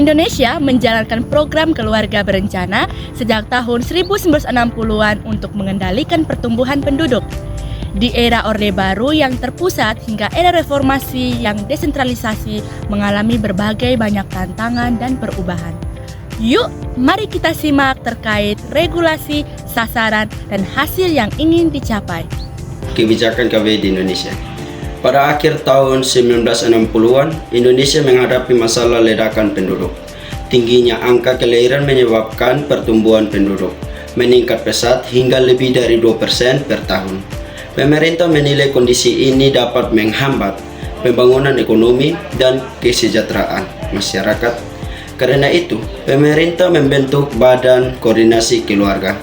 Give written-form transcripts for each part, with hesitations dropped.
Indonesia menjalankan program keluarga berencana sejak tahun 1960-an untuk mengendalikan pertumbuhan penduduk. Di era Orde Baru yang terpusat hingga era reformasi yang desentralisasi mengalami berbagai banyak tantangan dan perubahan. Yuk, mari kita simak terkait regulasi, sasaran, dan hasil yang ingin dicapai. Kebijakan KB di Indonesia. Pada akhir tahun 1960-an, Indonesia menghadapi masalah ledakan penduduk. Tingginya angka kelahiran menyebabkan pertumbuhan penduduk meningkat pesat hingga lebih dari 2% per tahun. Pemerintah menilai kondisi ini dapat menghambat pembangunan ekonomi dan kesejahteraan masyarakat. Karena itu, pemerintah membentuk Badan Koordinasi Keluarga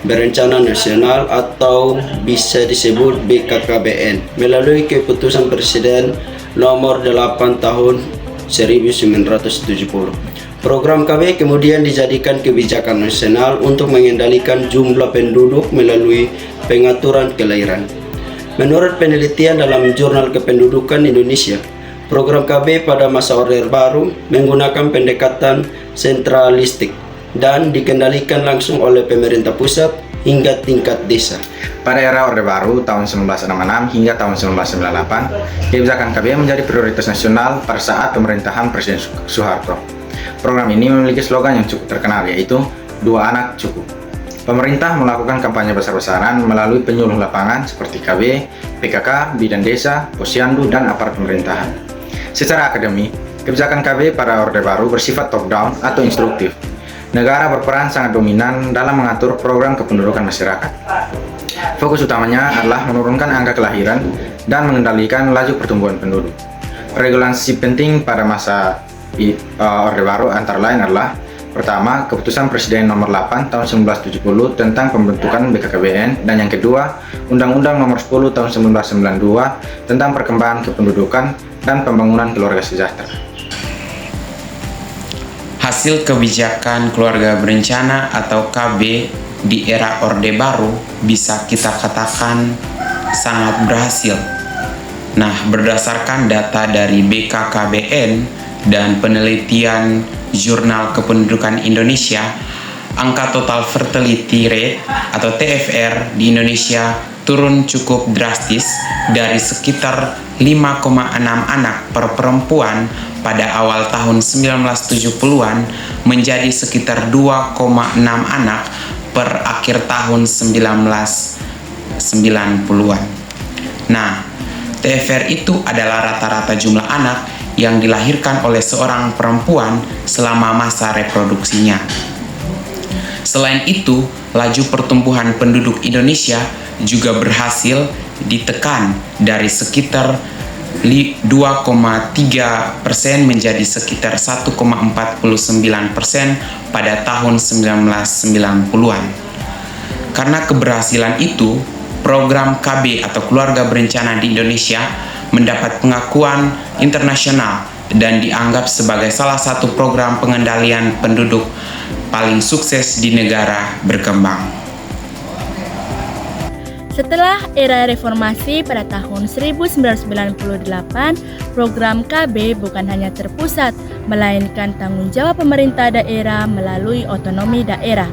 Berencana Nasional atau bisa disebut BKKBN melalui keputusan Presiden nomor 8 tahun 1970. Program KB kemudian dijadikan kebijakan nasional untuk mengendalikan jumlah penduduk melalui pengaturan kelahiran. Menurut penelitian dalam Jurnal Kependudukan Indonesia, program KB pada masa Orde Baru menggunakan pendekatan sentralistik dan dikendalikan langsung oleh pemerintah pusat hingga tingkat desa. Pada era Orde Baru tahun 1966 hingga tahun 1998, kebijakan KB menjadi prioritas nasional pada saat pemerintahan Presiden Soeharto. Program ini memiliki slogan yang cukup terkenal, yaitu 2 anak cukup. Pemerintah melakukan kampanye besar-besaran melalui penyuluh lapangan seperti KB, PKK, Bidan Desa, Posyandu, dan aparat pemerintahan. Secara akademik, kebijakan KB pada Orde Baru bersifat top-down atau instruktif. Negara berperan sangat dominan dalam mengatur program kependudukan masyarakat. Fokus utamanya adalah menurunkan angka kelahiran dan mengendalikan laju pertumbuhan penduduk. Regulasi penting pada masa Orde Baru antara lain adalah: pertama, keputusan Presiden nomor 8 tahun 1970 tentang pembentukan BKKBN, dan yang kedua, Undang-Undang nomor 10 tahun 1992 tentang perkembangan kependudukan dan pembangunan keluarga sejahtera. Hasil kebijakan keluarga berencana atau KB di era Orde Baru bisa kita katakan sangat berhasil. Nah, berdasarkan data dari BKKBN dan penelitian Jurnal Kependudukan Indonesia, angka total fertility rate atau TFR di Indonesia turun cukup drastis dari sekitar 5,6 anak per perempuan pada awal tahun 1970-an menjadi sekitar 2,6 anak per akhir tahun 1990-an. Nah, TFR itu adalah rata-rata jumlah anak yang dilahirkan oleh seorang perempuan selama masa reproduksinya. Selain itu, laju pertumbuhan penduduk Indonesia juga berhasil ditekan dari sekitar 2,3% menjadi sekitar 1,49% pada tahun 1990-an. Karena keberhasilan itu, program KB atau Keluarga Berencana di Indonesia mendapat pengakuan internasional dan dianggap sebagai salah satu program pengendalian penduduk paling sukses di negara berkembang. Setelah era reformasi pada tahun 1998, program KB bukan hanya terpusat, melainkan tanggung jawab pemerintah daerah melalui otonomi daerah.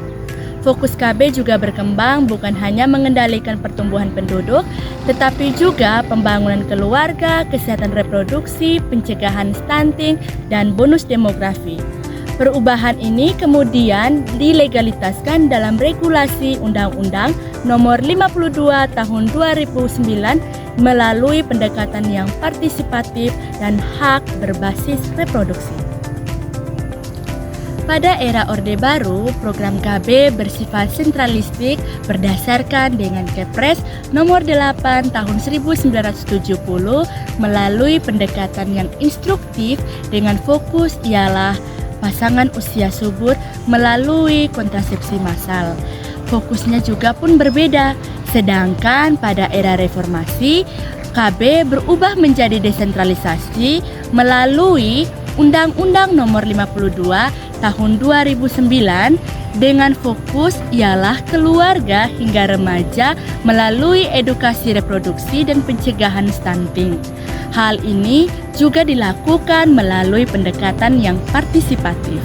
Fokus KB juga berkembang bukan hanya mengendalikan pertumbuhan penduduk, tetapi juga pembangunan keluarga, kesehatan reproduksi, pencegahan stunting, dan bonus demografi. Perubahan ini kemudian dilegalitaskan dalam regulasi Undang-Undang Nomor 52 Tahun 2009 melalui pendekatan yang partisipatif dan hak berbasis reproduksi. Pada era Orde Baru, program KB bersifat sentralistik berdasarkan dengan Kepres Nomor 8 Tahun 1970 melalui pendekatan yang instruktif dengan fokus ialah pasangan usia subur melalui kontrasepsi massal. Fokusnya juga pun berbeda, sedangkan pada era reformasi, KB berubah menjadi desentralisasi melalui Undang-Undang Nomor 52 Tahun 2009 dengan fokus ialah keluarga hingga remaja melalui edukasi reproduksi dan pencegahan stunting. Hal ini juga dilakukan melalui pendekatan yang partisipatif.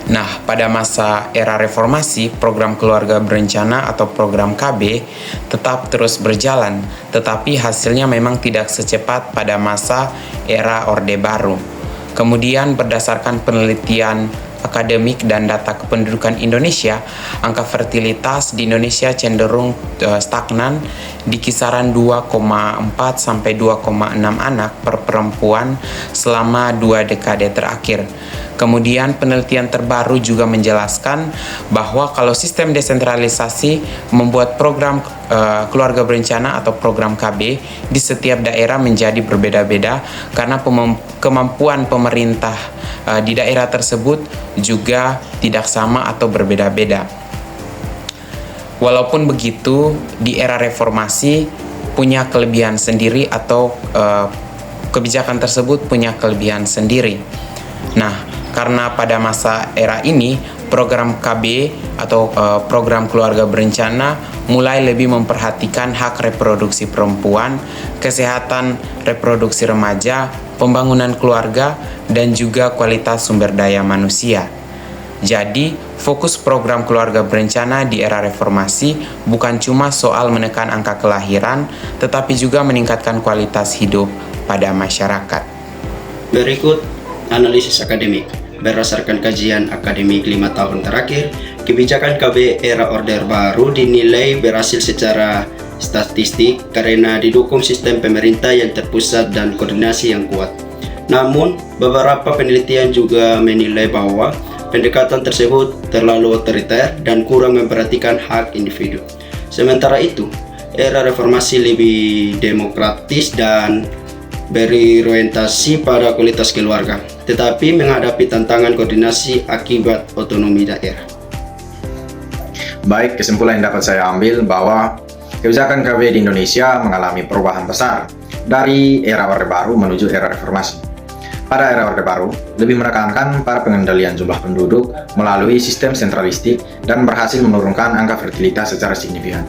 Nah, pada masa era reformasi, program keluarga berencana atau program KB tetap terus berjalan, tetapi hasilnya memang tidak secepat pada masa era Orde Baru. Kemudian berdasarkan penelitian akademik dan data kependudukan Indonesia, angka fertilitas di Indonesia cenderung stagnan di kisaran 2,4 sampai 2,6 anak per perempuan selama 2 dekade terakhir. Kemudian penelitian terbaru juga menjelaskan bahwa kalau sistem desentralisasi membuat program keluarga berencana atau program KB di setiap daerah menjadi berbeda-beda karena kemampuan pemerintah di daerah tersebut juga tidak sama atau berbeda-beda. Walaupun begitu, di era reformasi punya kelebihan sendiri atau kebijakan tersebut punya kelebihan sendiri. Nah, karena pada masa era ini program KB atau program keluarga berencana mulai lebih memperhatikan hak reproduksi perempuan, kesehatan reproduksi remaja, pembangunan keluarga, dan juga kualitas sumber daya manusia. Jadi, fokus program keluarga berencana di era reformasi bukan cuma soal menekan angka kelahiran, tetapi juga meningkatkan kualitas hidup pada masyarakat. Berikut analisis akademik. Berdasarkan kajian akademik 5 tahun terakhir, kebijakan KB era Orde Baru dinilai berhasil secara statistik karena didukung sistem pemerintah yang terpusat dan koordinasi yang kuat. Namun, beberapa penelitian juga menilai bahwa pendekatan tersebut terlalu otoriter dan kurang memperhatikan hak individu. Sementara itu, era reformasi lebih demokratis dan berorientasi pada kualitas keluarga, tetapi menghadapi tantangan koordinasi akibat otonomi daerah. Baik, kesimpulan yang dapat saya ambil bahwa kebijakan KB di Indonesia mengalami perubahan besar dari era Orde Baru menuju era reformasi. Pada era Orde Baru, lebih menekankan pada pengendalian jumlah penduduk melalui sistem sentralistik dan berhasil menurunkan angka fertilitas secara signifikan.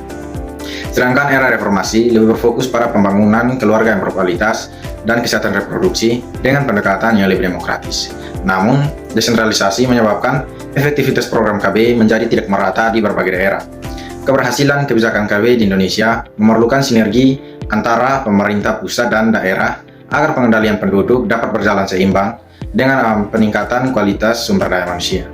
Sedangkan era reformasi lebih berfokus pada pembangunan keluarga yang berkualitas dan kesehatan reproduksi dengan pendekatan yang lebih demokratis. Namun, desentralisasi menyebabkan efektivitas program KB menjadi tidak merata di berbagai daerah. Keberhasilan kebijakan KB di Indonesia memerlukan sinergi antara pemerintah pusat dan daerah agar pengendalian penduduk dapat berjalan seimbang dengan peningkatan kualitas sumber daya manusia.